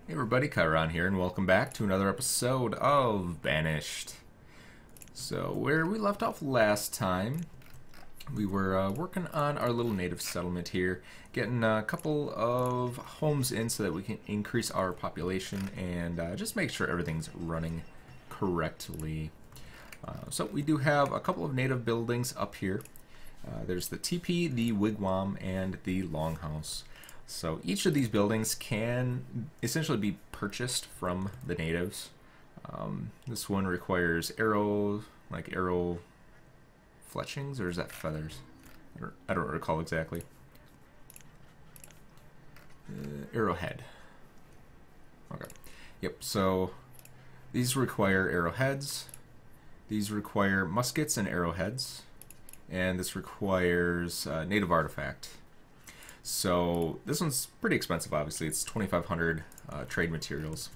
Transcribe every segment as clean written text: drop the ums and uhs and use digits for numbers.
Hey everybody, MacCairon here, and welcome back to another episode of Banished. So, where we left off last time, we were working on our little native settlement here, getting a couple of homes in so that we can increase our population and just make sure everything's running correctly. So we do have a couple of native buildings up here. There's the teepee, the wigwam, and the longhouse. So each of these buildings can essentially be purchased from the natives. This one requires arrow fletchings, or is that feathers? I don't recall exactly. Arrowhead. Okay. Yep, so these require arrowheads. These require muskets and arrowheads. And this requires native artifact. So this one's pretty expensive, obviously. It's 2,500 trade materials.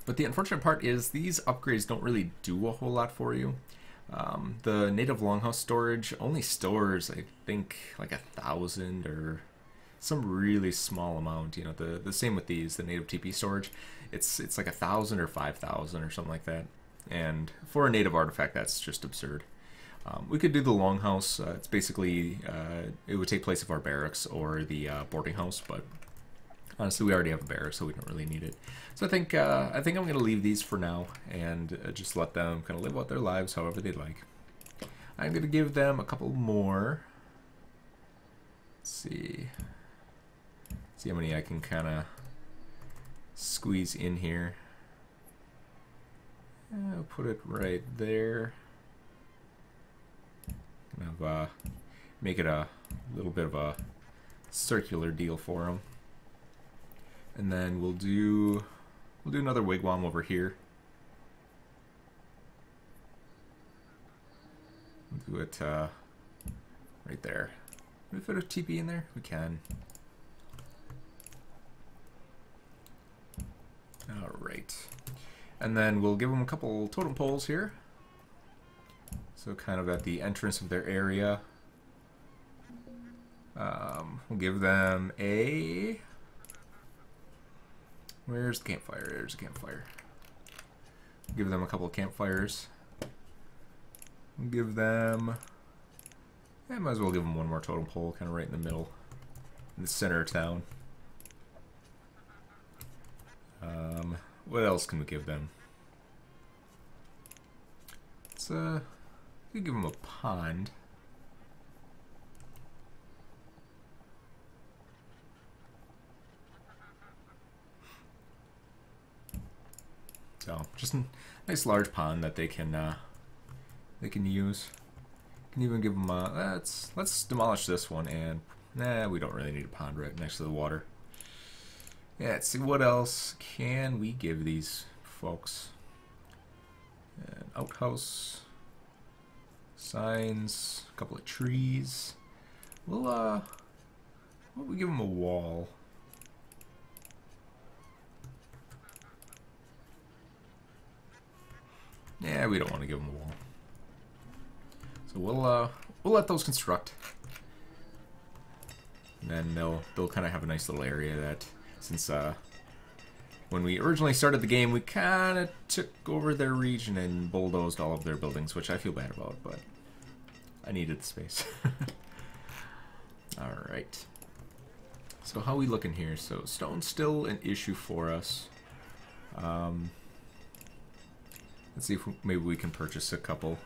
But the unfortunate part is these upgrades don't really do a whole lot for you. The native longhouse storage only stores, I think, like 1,000 or some really small amount. You know, the same with these, the native TP storage. It's like 1,000 or 5,000 or something like that. And for a native artifact, that's just absurd. We could do the longhouse. It's basically, it would take place of our barracks or the boarding house, but honestly we already have a barracks, so we don't really need it. So I think I'm going to leave these for now and just let them kind of live out their lives however they'd like. I'm going to give them a couple more. Let's see how many I can kind of squeeze in here. I'll put it right there. Kind of make it a little bit of a circular deal for them, and then we'll do another wigwam over here. We'll do it right there. Can we fit a TP in there? We can. All right, and then we'll give them a couple totem poles here. So kind of at the entrance of their area. We'll give them a... Where's the campfire? There's a campfire. Give them a couple of campfires. We'll give them... I might as well give them one more totem pole, kind of right in the middle. In the center of town. What else can we give them? Let's we give them a pond. So just a nice large pond that they can use. Can even give them let's demolish this one, and we don't really need a pond right next to the water. Yeah, let's see what else can we give these folks. An outhouse. Signs, a couple of trees. We'll give them a wall. Yeah, we don't want to give them a wall. So we'll let those construct. And then they'll kind of have a nice little area that, since when we originally started the game, we kind of took over their region and bulldozed all of their buildings, which I feel bad about, but I needed the space. Alright. So how are we looking here? So stone's still an issue for us. Let's see if maybe we can purchase a couple.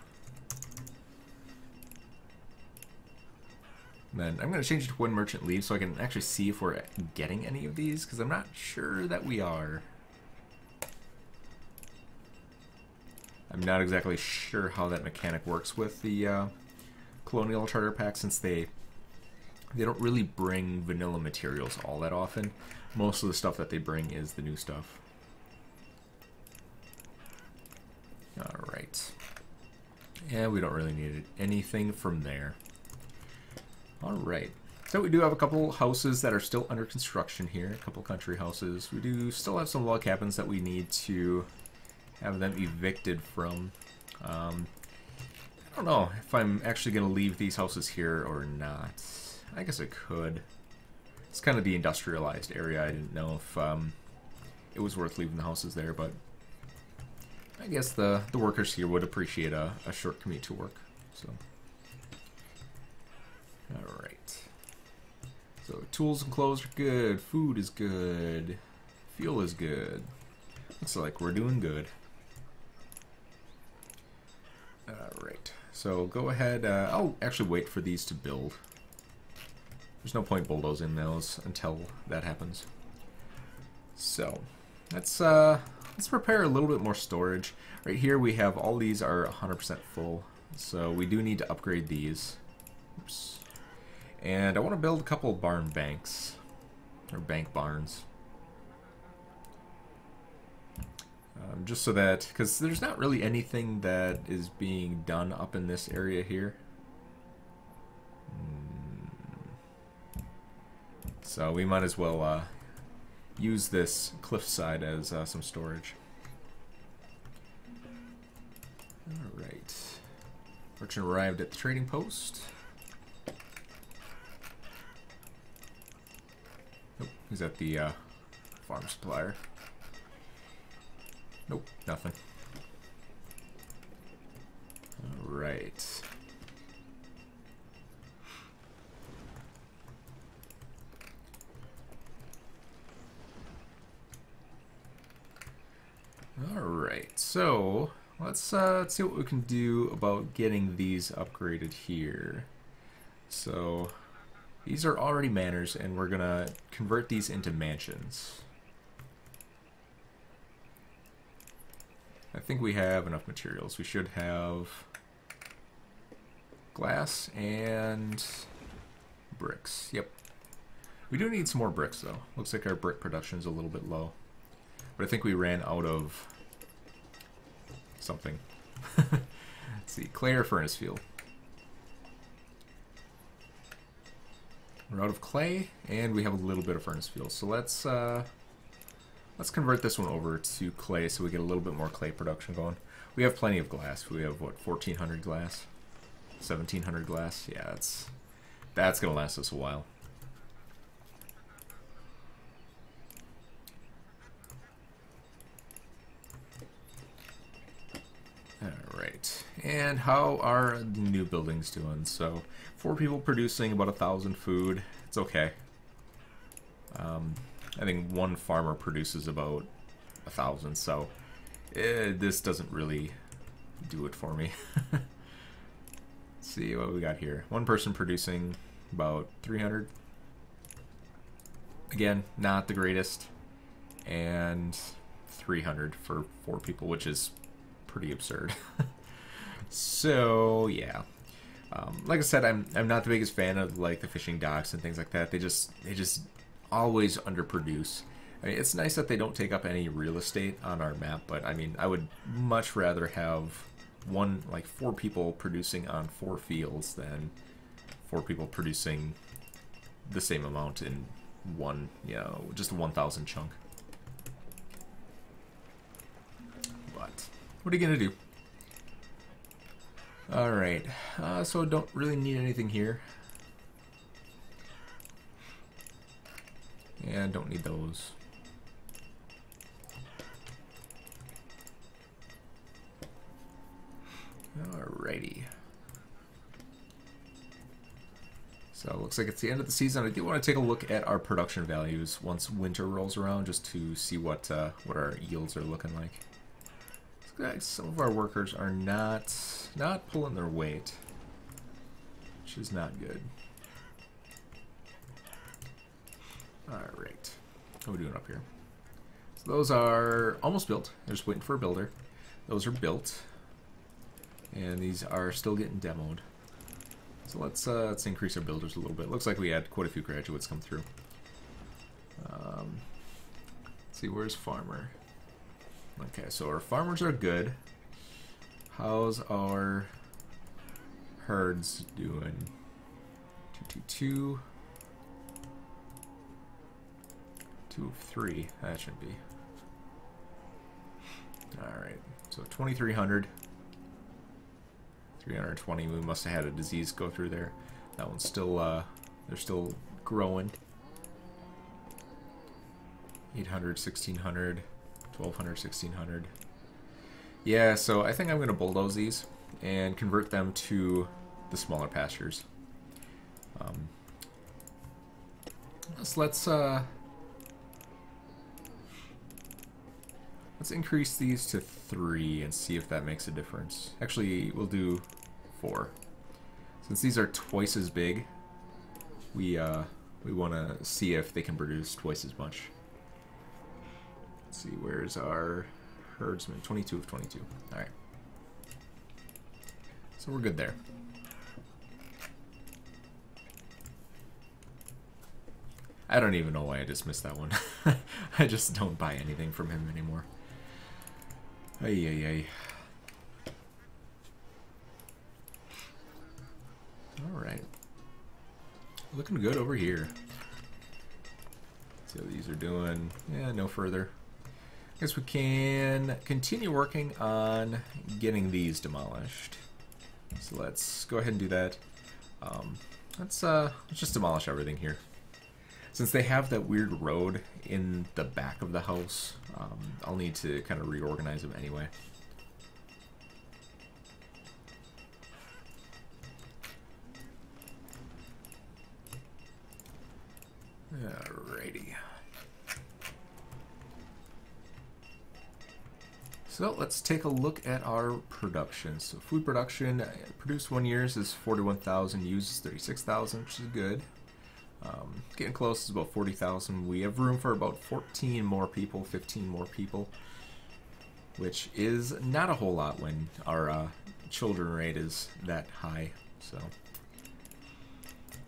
And then I'm going to change it to when merchant leaves so I can actually see if we're getting any of these, because I'm not sure that we are. I'm not exactly sure how that mechanic works with the Colonial Charter Pack, since they don't really bring vanilla materials all that often. Most of the stuff that they bring is the new stuff. Alright. Yeah, we don't really need anything from there. Alright. So we do have a couple houses that are still under construction here. A couple country houses. We do still have some log cabins that we need to have them evicted from. I don't know if I'm actually going to leave these houses here or not. I guess I could. It's kind of the industrialized area. I didn't know if it was worth leaving the houses there, but I guess the workers here would appreciate a short commute to work. So, alright. So tools and clothes are good, food is good, fuel is good. Looks like we're doing good. Alright, so go ahead, I'll actually wait for these to build. There's no point bulldozing those until that happens. So, let's prepare a little bit more storage. Right here we have all these are 100% full, so we do need to upgrade these. Oops. And I want to build a couple of barn banks, or bank barns. Just so that, because there's not really anything that is being done up in this area here. So we might as well use this cliffside as some storage. Alright. Merchant arrived at the trading post. Nope, he's at the farm supplier. Nope, nothing. Alright. Alright, so let's see what we can do about getting these upgraded here. So these are already manors, and we're gonna convert these into mansions. I think we have enough materials. We should have glass and bricks. Yep. We do need some more bricks though. Looks like our brick production is a little bit low. But I think we ran out of something. Let's see, clay or furnace fuel. We're out of clay, and we have a little bit of furnace fuel. So let's convert this one over to clay so we get a little bit more clay production going. We have plenty of glass. We have, what, 1,400 glass? 1,700 glass? Yeah, that's going to last us a while. Alright, and how are the new buildings doing? So, 4 people producing about 1,000 food. It's okay. I think 1 farmer produces about 1,000, so this doesn't really do it for me. Let's see what we got here. 1 person producing about 300. Again, not the greatest. And 300 for 4 people, which is pretty absurd. So yeah, like I said, I'm not the biggest fan of like the fishing docks and things like that. They just always underproduce. I mean, it's nice that they don't take up any real estate on our map, but I mean, I would much rather have 4 people producing on 4 fields than 4 people producing the same amount in one, you know, just a 1,000 chunk. But what are you gonna do? Alright, so don't really need anything here. And don't need those. Alrighty. So it looks like it's the end of the season. I do want to take a look at our production values once winter rolls around, just to see what our yields are looking like. Looks like some of our workers are not pulling their weight, which is not good. Alright, what are we doing up here? So those are almost built. They're just waiting for a builder. Those are built. And these are still getting demoed. So let's increase our builders a little bit. Looks like we had quite a few graduates come through. Let's see, where's farmer? Okay, so our farmers are good. How's our herds doing? 222. 2 of 3. That should be. Alright, so 2,300. 320. We must have had a disease go through there. That one's still, they're still growing. 800, 1600, 1200, 1600. Yeah, so I think I'm going to bulldoze these and convert them to the smaller pastures. So let's increase these to 3 and see if that makes a difference. Actually, we'll do 4. Since these are twice as big, we want to see if they can produce twice as much. Let's see, where's our herdsman? 22 of 22. Alright. So we're good there. I don't even know why I dismissed that one. I just don't buy anything from him anymore. Ay, ay, ay. Alright. Looking good over here. See how these are doing. Yeah, no further. Guess we can continue working on getting these demolished. So let's go ahead and do that. Let's just demolish everything here. Since they have that weird road in the back of the house, I'll need to kind of reorganize them anyway. Alrighty. So let's take a look at our production. So food production, produced 1 year's is 41,000, used is 36,000, which is good. Getting close is about 40,000. We have room for about 14 more people, 15 more people, which is not a whole lot when our children rate is that high. So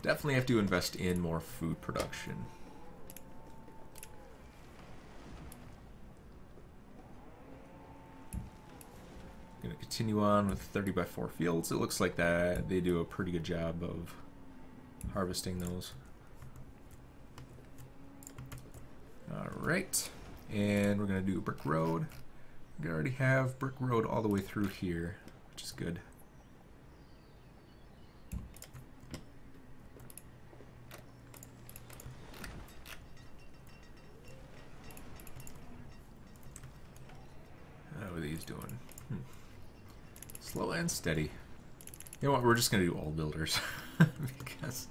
definitely have to invest in more food production. Going to continue on with 30x4 fields. It looks like that they do a pretty good job of harvesting those. Alright, and we're going to do brick road. We already have brick road all the way through here, which is good. How are these doing? Slow and steady. You know what, we're just going to do all builders because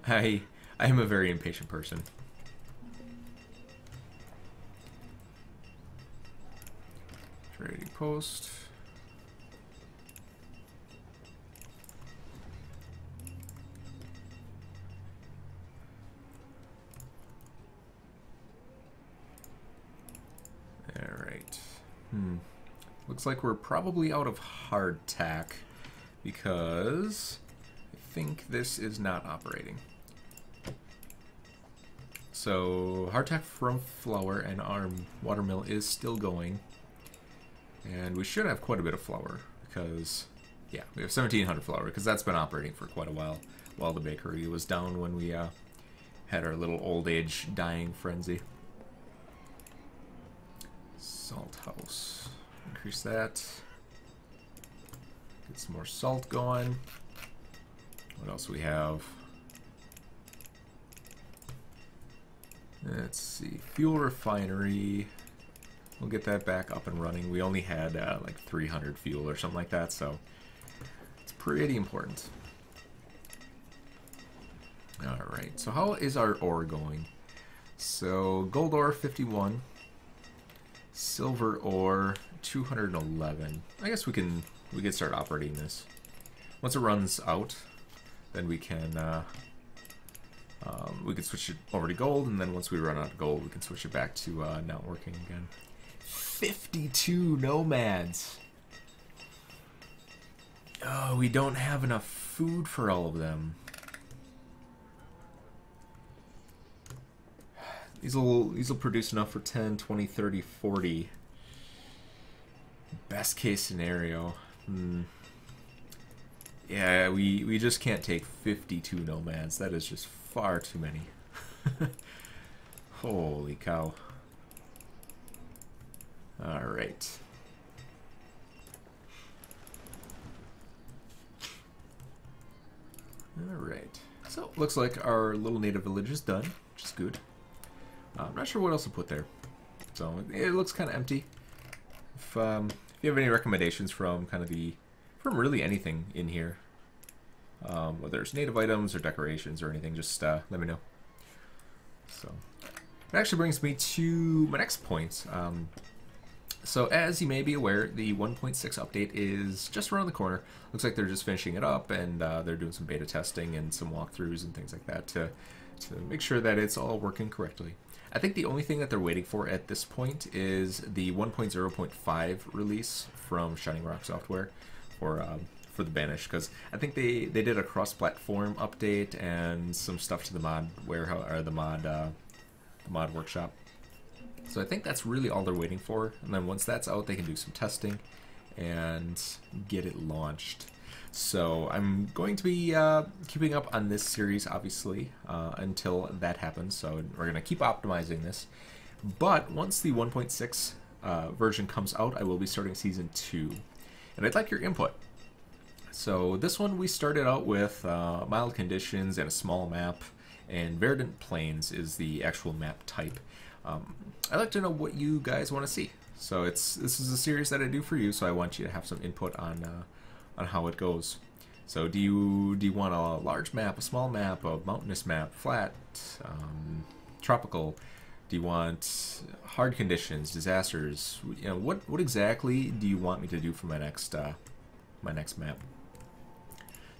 I am a very impatient person. Trading post. Alright. Looks like we're probably out of hardtack because I think this is not operating. So hardtack from flour and our watermill is still going. And we should have quite a bit of flour because, yeah, we have 1,700 flour because that's been operating for quite a while the bakery was down when we had our little old age dying frenzy. Salt house. Increase that. Get some more salt going. What else do we have? Let's see. Fuel refinery. We'll get that back up and running. We only had like 300 fuel or something like that, so it's pretty important. Alright, so how is our ore going? So gold ore 51, silver ore 211. I guess we can start operating this. Once it runs out, then we can switch it over to gold, and then once we run out of gold, we can switch it back to not working again. 52 nomads. Oh, we don't have enough food for all of them. These will produce enough for 10, 20, 30, 40. Best case scenario. Yeah, we just can't take 52 nomads. That is just far too many. Holy cow. Alright. Alright. So, looks like our little native village is done, which is good. I'm not sure what else to put there. So it looks kind of empty. If you have any recommendations from from really anything in here, whether it's native items or decorations or anything, just let me know. So it actually brings me to my next point. So as you may be aware, the 1.6 update is just around the corner. Looks like they're just finishing it up, and they're doing some beta testing and some walkthroughs and things like that to make sure that it's all working correctly. I think the only thing that they're waiting for at this point is the 1.0.5 release from Shining Rock Software for the Banished, because I think they did a cross-platform update and some stuff to the mod warehouse or the mod workshop. So I think that's really all they're waiting for, and then once that's out, they can do some testing and get it launched. So I'm going to be keeping up on this series, obviously, until that happens. So we're going to keep optimizing this. But once the 1.6 version comes out, I will be starting Season 2. And I'd like your input. So this one we started out with mild conditions and a small map, and Verdant Plains is the actual map type. I'd like to know what you guys want to see. So this is a series that I do for you, so I want you to have some input on how it goes. So do you want a large map, a small map, a mountainous map, flat, tropical? Do you want hard conditions, disasters? You know, what exactly do you want me to do for my next map?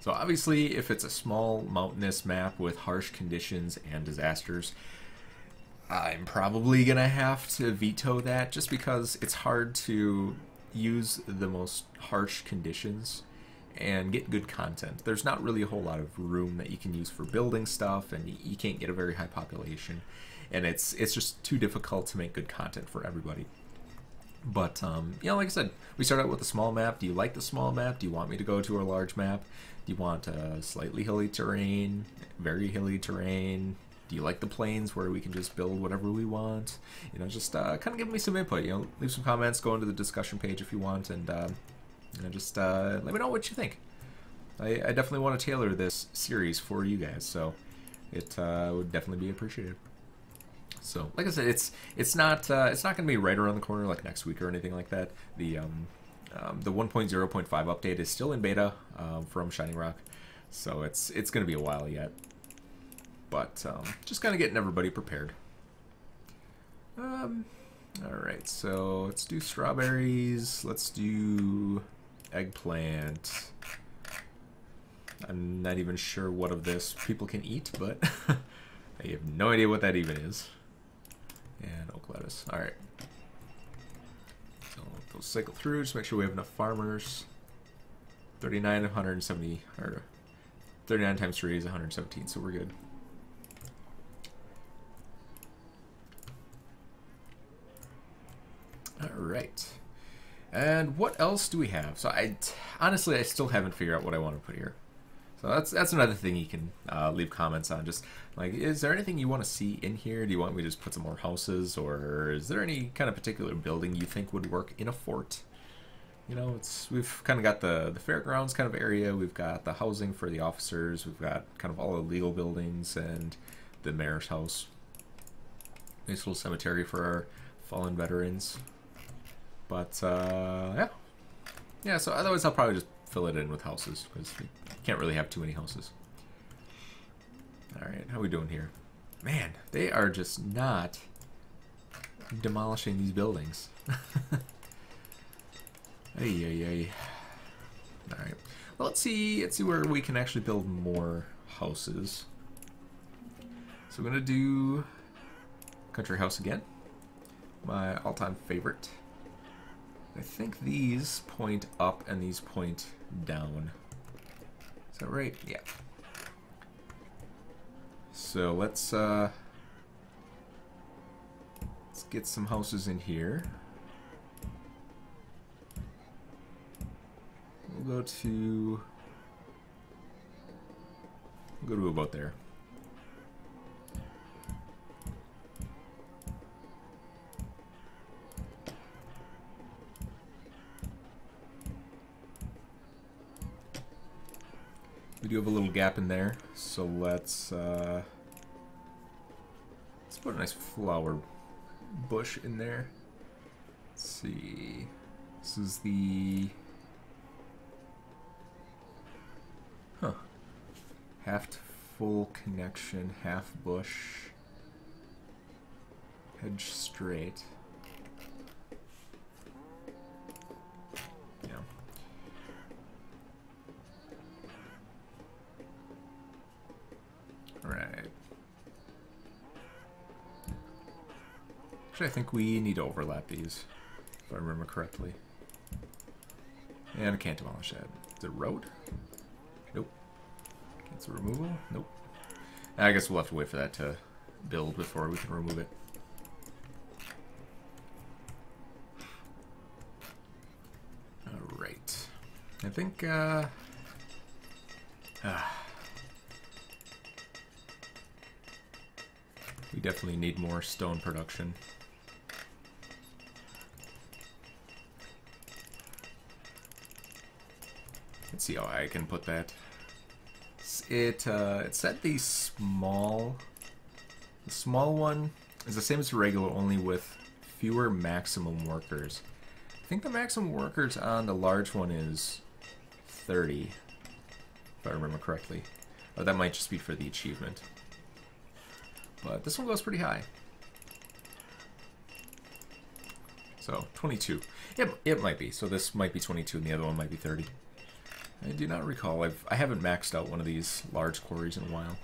So obviously, if it's a small mountainous map with harsh conditions and disasters, I'm probably gonna have to veto that, just because it's hard to use the most harsh conditions and get good content. There's not really a whole lot of room that you can use for building stuff, and you can't get a very high population, and it's just too difficult to make good content for everybody. But you know, like I said, we start out with a small map. Do you like the small map? Do you want me to go to a large map? Do you want slightly hilly terrain, very hilly terrain? Do you like the plains where we can just build whatever we want? You know, just kind of give me some input. You know, leave some comments, go into the discussion page if you want, and you know, just let me know what you think. I definitely want to tailor this series for you guys, so it would definitely be appreciated. So, like I said, it's not going to be right around the corner like next week or anything like that. The 1.0.5 update is still in beta from Shining Rock, so it's going to be a while yet. But just kind of getting everybody prepared. Alright, so let's do strawberries. Let's do eggplant. I'm not even sure what of this people can eat, but I have no idea what that even is. And oak lettuce. Alright. So we'll cycle through, just make sure we have enough farmers. 39, 170, or 39 times 3 is 117, so we're good. Alright. And what else do we have? So honestly, I still haven't figured out what I want to put here. So that's another thing you can leave comments on. Just like, is there anything you want to see in here? Do you want me to just put some more houses, or is there any kind of particular building you think would work in a fort? You know, we've kind of got the fairgrounds kind of area. We've got the housing for the officers. We've got kind of all the legal buildings and the mayor's house. Nice little cemetery for our fallen veterans. But yeah. So otherwise, I'll probably just fill it in with houses, because we can't really have too many houses. All right, how are we doing here? Man, they are just not demolishing these buildings. Ay. All right. Well, let's see where we can actually build more houses. So I'm gonna do country house again. My all-time favorite. I think these point up and these point down. Is that right? Yeah. So let's get some houses in here. We'll go to about there. We do have a little gap in there, so let's put a nice flower bush in there. Let's see. This is the... Huh. Half to full connection, half bush. Hedge straight. Yeah. Alright. Actually, I think we need to overlap these, if I remember correctly. And I can't demolish that. Is it road? Nope. Cancel removal? Nope. I guess we'll have to wait for that to build before we can remove it. Alright. I think, we definitely need more stone production. Let's see how I can put that. It said the small one is the same as the regular, only with fewer maximum workers. I think the maximum workers on the large one is 30, if I remember correctly. Or that might just be for the achievement. But this one goes pretty high. So 22. It might be. So this might be 22 and the other one might be 30. I do not recall. I haven't maxed out one of these large quarries in a while.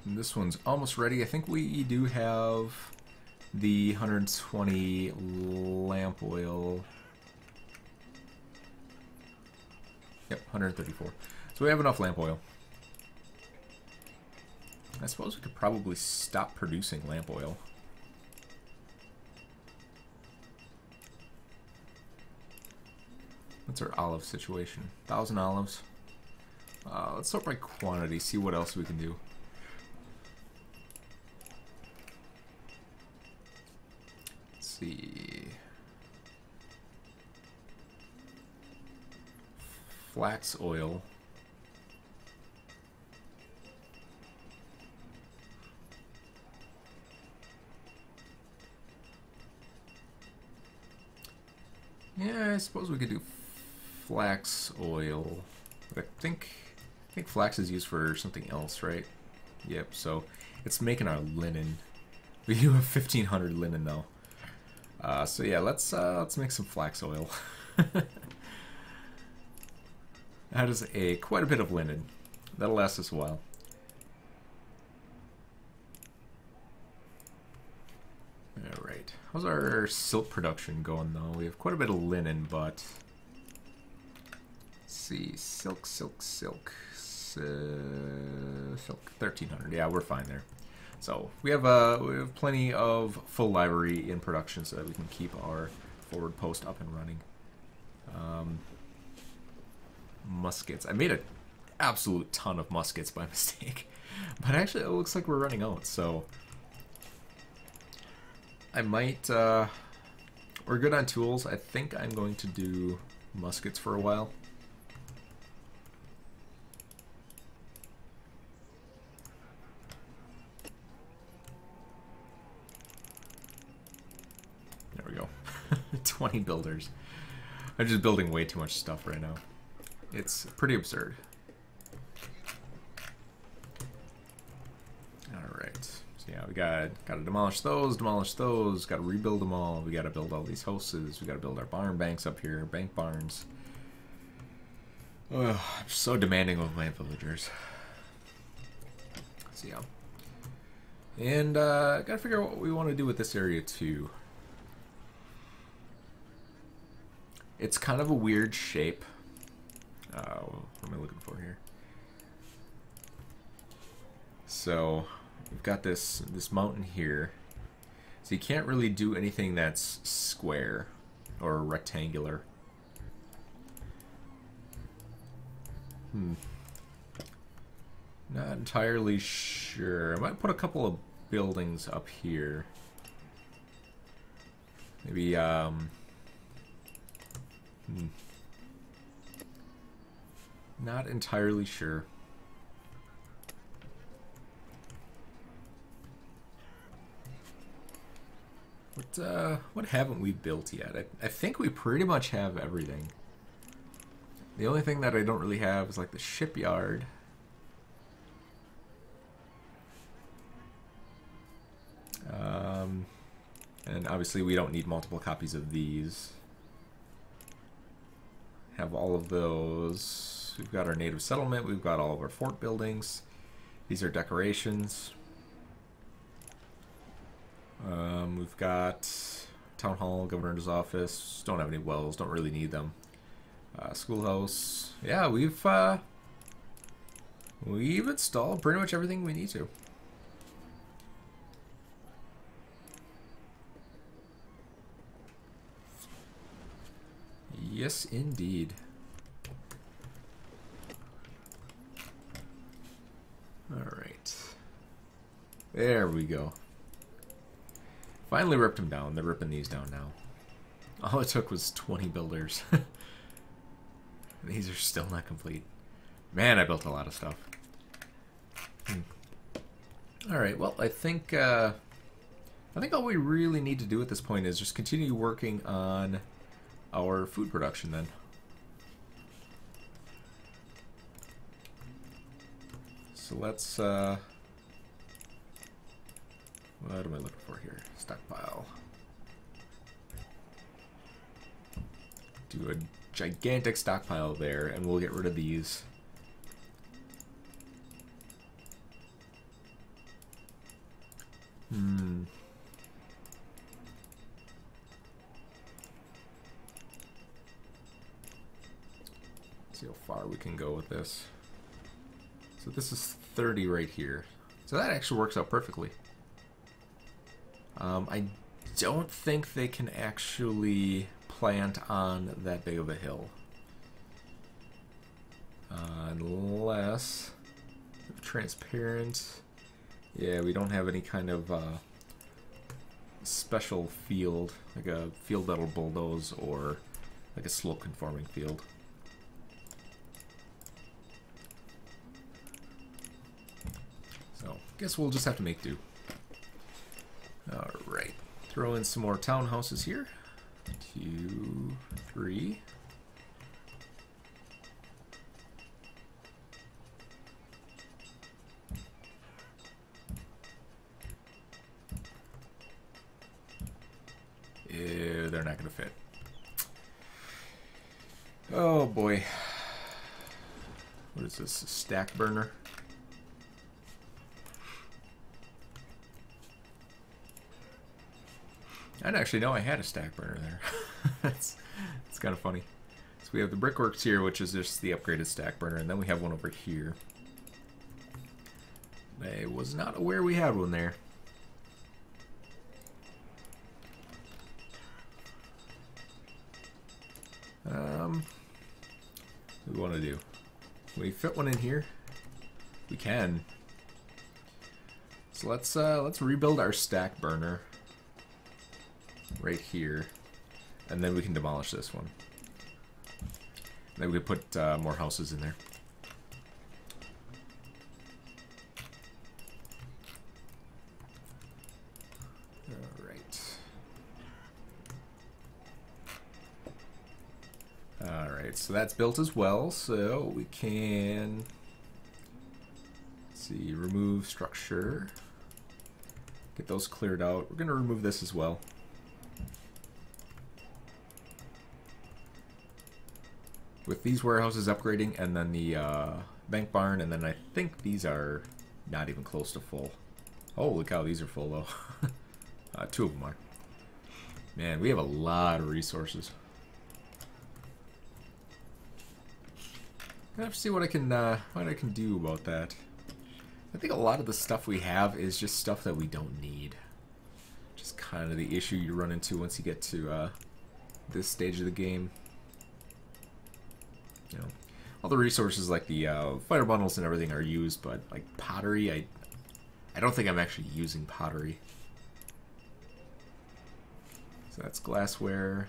And this one's almost ready. I think we do have the 120 lamp oil. Yep, 134. So we have enough lamp oil. I suppose we could probably stop producing lamp oil. What's our olive situation? 1,000 olives. Let's sort by quantity, see what else we can do. Let's see. Flax oil. Yeah, I suppose we could do flax oil. But I think flax is used for something else, right? Yep, so it's making our linen. We do have 1,500 linen though. So yeah, let's make some flax oil. That is quite a bit of linen. That'll last us a while. Alright. How's our silk production going though? We have quite a bit of linen, but let's see. Silk. 1,300. Yeah, we're fine there. So we have plenty of full library in production so that we can keep our forward post up and running. Muskets. I made an absolute ton of muskets by mistake. But actually it looks like we're running out, so I might, we're good on tools. I think I'm going to do muskets for a while. There we go. 20 builders. I'm just building way too much stuff right now. It's pretty absurd. Alright. So yeah, we gotta demolish those, gotta rebuild them all, we gotta build all these houses, we gotta build our barn banks up here, bank barns. Ugh, I'm so demanding of my villagers. So yeah. And gotta figure out what we want to do with this area too. It's kind of a weird shape. What am I looking for here? So we've got this mountain here. So you can't really do anything that's square or rectangular. Not entirely sure. I might put a couple of buildings up here. Maybe maybe, not entirely sure. What haven't we built yet? I think we pretty much have everything. The only thing that I don't really have is like the shipyard. And obviously we don't need multiple copies of these. Have all of those. We've got our native settlement. We've got all of our fort buildings. These are decorations. We've got town hall, governor's office. Don't have any wells. Don't really need them. Schoolhouse. Yeah, we've installed pretty much everything we need to. Yes, indeed. All right. There we go. Finally ripped them down. They're ripping these down now. All it took was 20 builders. These are still not complete. Man, I built a lot of stuff. Alright, well, I think all we really need to do at this point is just continue working on our food production then. So let's, what am I looking for here? Stockpile. Do a gigantic stockpile there, and we'll get rid of these. See how far we can go with this. So this is 30 right here. So that actually works out perfectly. I don't think they can actually plant on that big of a hill. Unless... transparent... Yeah, we don't have any kind of special field, like a field that'll bulldoze or like a slope conforming field. So, guess we'll just have to make do. Alright, throw in some more townhouses here. 2, 3. Ew, they're not going to fit. Oh boy. What is this? A stack burner? I didn't actually know I had a stack burner there. It's kind of funny. So we have the brickworks here, which is just the upgraded stack burner, and then we have one over here. I was not aware we had one there. What do we want to do? Can we fit one in here? We can. So let's rebuild our stack burner right here, and then we can demolish this one. And then we can put more houses in there. Alright, so that's built as well, so we can, let's see, remove structure, get those cleared out. We're going to remove this as well. With these warehouses upgrading, and then the bank barn, and then I think these are not even close to full. Holy cow, these are full though. 2 of them are. Man, we have a lot of resources. I have to see what I can do about that. I think a lot of the stuff we have is just stuff that we don't need. Just kind of the issue you run into once you get to this stage of the game. You know, all the resources like the fire bundles and everything are used, but like pottery, I don't think I'm actually using pottery. So that's glassware.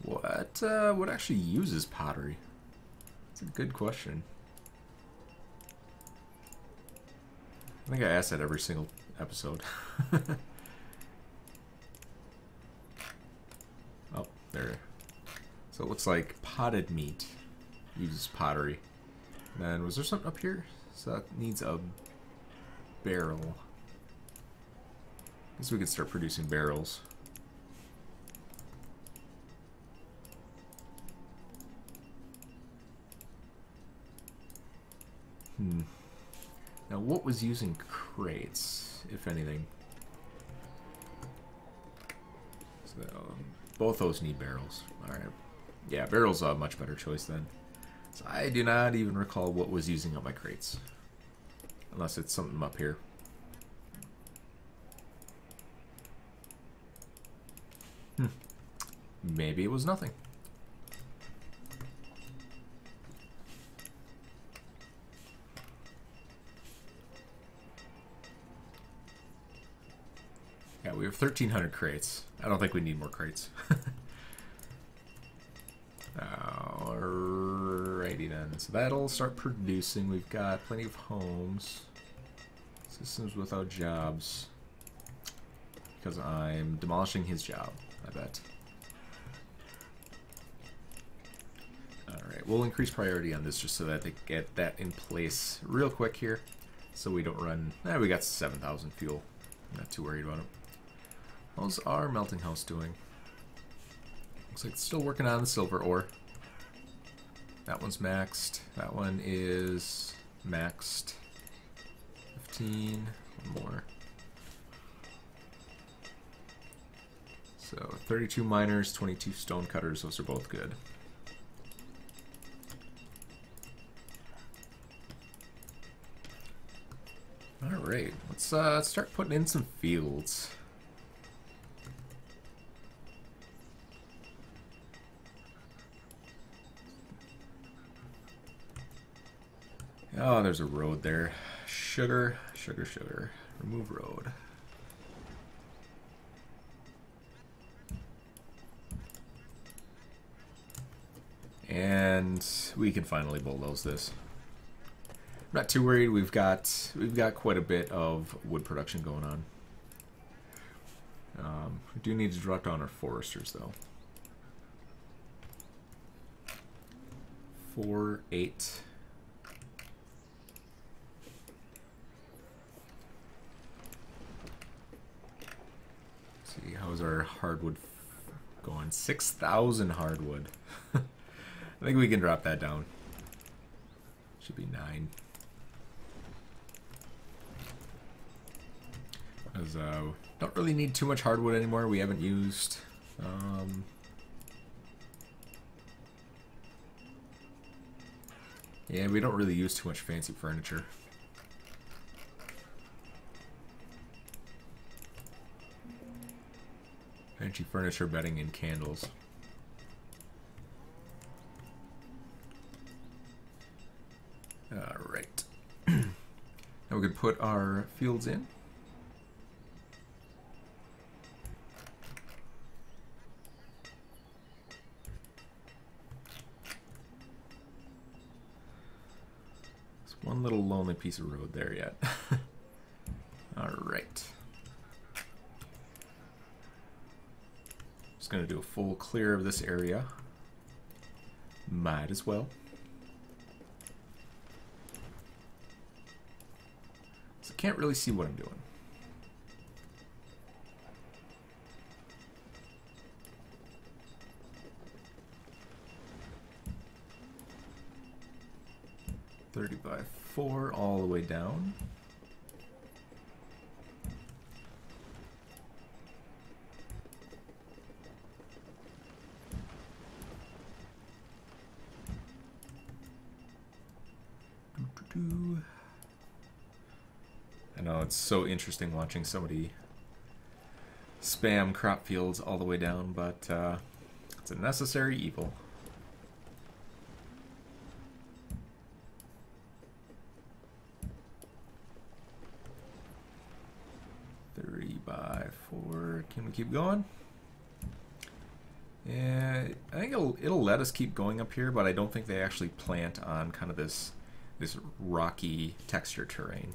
What actually uses pottery? That's a good question. I think I asked that every single episode. Oh, there. So it looks like potted meat uses pottery. And then was there something up here? So that needs a barrel. I guess we could start producing barrels. Now, what was using crates, if anything? So, both those need barrels. Alright. Yeah, barrels are a much better choice then. So I do not even recall what was using up my crates. Unless it's something up here. Maybe it was nothing. Yeah, we have 1,300 crates. I don't think we need more crates. Alrighty then. So that'll start producing. We've got plenty of homes. Systems without jobs. Because I'm demolishing his job, I bet. Alright, we'll increase priority on this just so that they get that in place real quick here. So we don't run... we got 7,000 fuel. I'm not too worried about it. How's our melting house doing? Looks like it's still working on the silver ore. That one's maxed. That one is maxed. 15. One more. So 32 miners, 22 stone cutters. Those are both good. Alright, let's start putting in some fields. Oh, there's a road there. Sugar, sugar, sugar. Remove road. And we can finally bulldoze this. I'm not too worried. We've got quite a bit of wood production going on. We do need to drop down our foresters though. 4, 8. See, how's our hardwood going? 6,000 hardwood. I think we can drop that down. Should be 9. Because don't really need too much hardwood anymore. We haven't used. Yeah, we don't really use too much fancy furniture. Fancy furniture, bedding, and candles. Alright. Now we can put our fields in. There's one little lonely piece of road there yet. Alright. Just gonna do a full clear of this area. Might as well. So can't really see what I'm doing. by 4 all the way down. I know, it's so interesting watching somebody spam crop fields all the way down, but it's a necessary evil. can we keep going? Yeah, I think it'll let us keep going up here, but I don't think they actually plant on kind of this rocky texture terrain.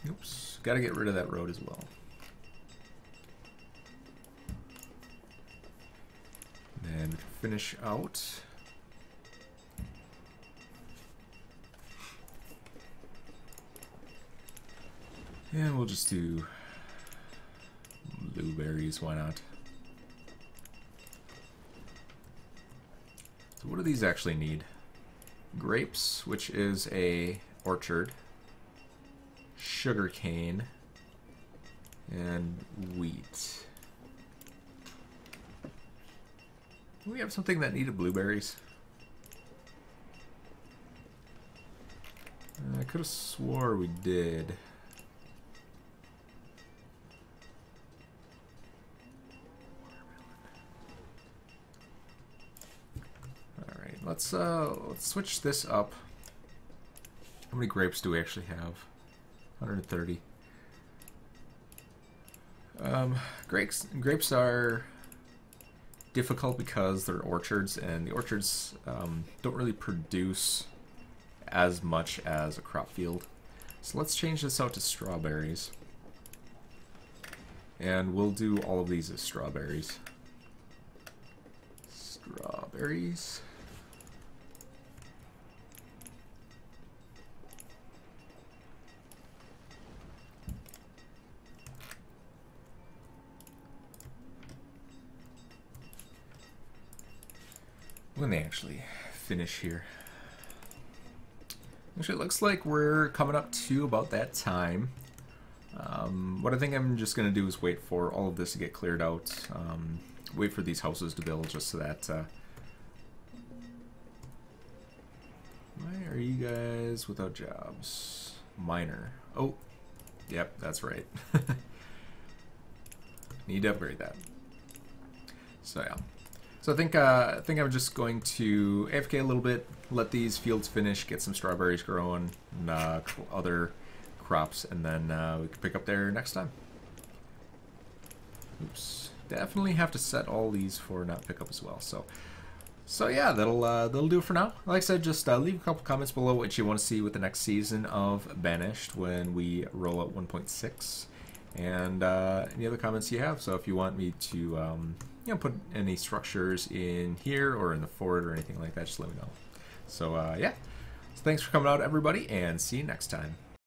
Oops, got to get rid of that road as well. And finish out. And we'll just do blueberries, why not? So what do these actually need? Grapes, which is a orchard, sugarcane, and wheat. Do we have something that needed blueberries? I could have swore we did. Let's switch this up. How many grapes do we actually have? 130. Grapes are difficult because they're orchards, and the orchards don't really produce as much as a crop field. So let's change this out to strawberries. And we'll do all of these as strawberries. Strawberries. When they actually finish here. Actually, it looks like we're coming up to about that time. What I think I'm just going to do is wait for all of this to get cleared out. Wait for these houses to build just so that... why are you guys without jobs? Miner. Oh, yep, that's right. Need to upgrade that. So yeah. So I think I'm just going to AFK a little bit, let these fields finish, get some strawberries growing, and other crops, and then we can pick up there next time. Oops, definitely have to set all these for not pickup as well. So yeah, that'll do it for now. Like I said, just leave a couple comments below what you want to see with the next season of Banished when we roll out 1.6, and any other comments you have. So if you want me to you know, put any structures in here or in the fort or anything like that, just let me know. So yeah, so thanks for coming out, everybody, and see you next time.